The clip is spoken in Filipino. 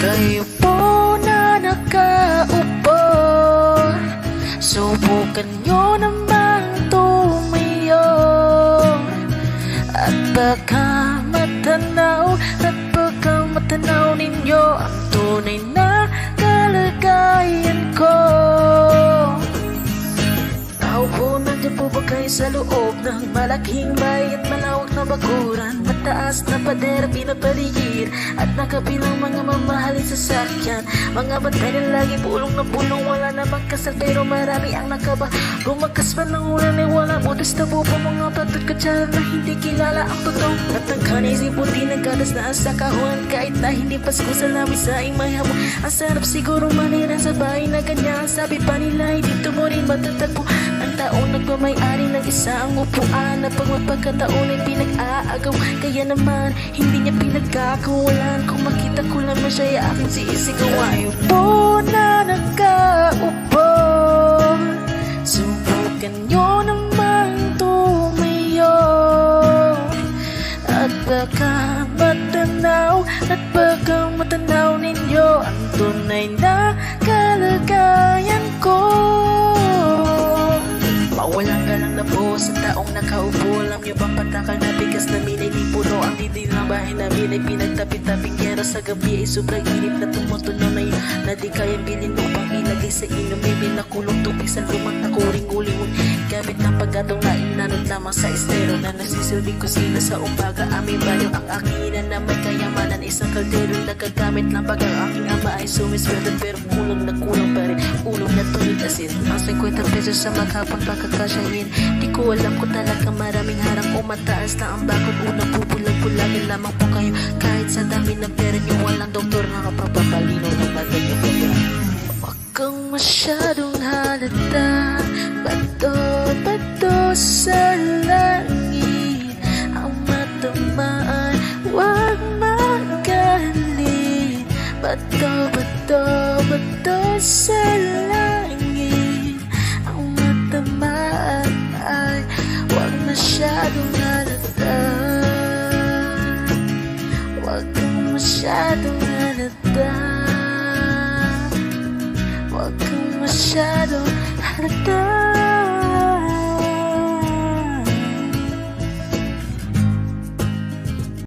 Kayo po na nakaupo, subukan nyo namang tumayo, at baka matanaw ninyo ang tunay na kalagayan ko. Tao po, nandiyan po ba kayo sa loob ng malaking bahay at malawak na bakuran? Mataas na pader, pinapaligid at nakapilang mga mamahalin sasakyan. Mga bantay na lagi pulong na pulong, wala namang kasal pero marami ang nakaba. Lumakas pa ng ulan ay wala butas na bupo, mga patot katsara na hindi kilala ang totoo. At ang kanis ibuti ng kadas na sa kahon, kahit na hindi Pasko sa lamisa ay may hamon. Ang sarap siguro manira sa bahay na ganyan, sabi pa nila ay dito mo rin matatagpo. Ang taong nagmamay-ari ng isang upuan na pag mapagkataon ay pinag-aagaw. Kaya naman hindi niya pinagkakawalan, kung makita ko lang siya ay aking siisigaw. Ayaw po na nakaupo, subukan nyo namang tumayo, at baka matanaw ninyo ang tunay na kalagayan ko. Mawalang galang na po sa taong nakaupo. Alam nyo bang patakal na bigas namin ay di puno? Ang dinding ng bahay namin ay pinagtapit-taping kera sa gabi ay sobrang init na tumutulo na yun na di kayang bilhin upang ilagay sa inumin. May nakulong tubig sa lumang nakuring-uling gamit ng paggatong na inanod lamang sa estero na nagsisilbing kusina sa umaga. Aming bayo ang aking ina na may kayamanan, isang kaldero nagagamit lang pag ang aking ama ay sumisweldo, pero kulang na kulang pa rin, ulong na tulad asin. Ang 50 pesos sa maghapon pagkakasyahin, di ko alam kung talagang maraming harang o mataas na ang bakod. Unang pupulag-pulagin lamang po kayo kahit sa dami ng pera nyo, walang doktor na kapapapalino ng bagay nyo. Huwag kang masyadong halata, bato sa langit ang matamaan, huwag magalit. Bato sa langit ang matamaan ay huwag masyadong halata. Huwag kang masyadong halata, huwag kang masyadong halata.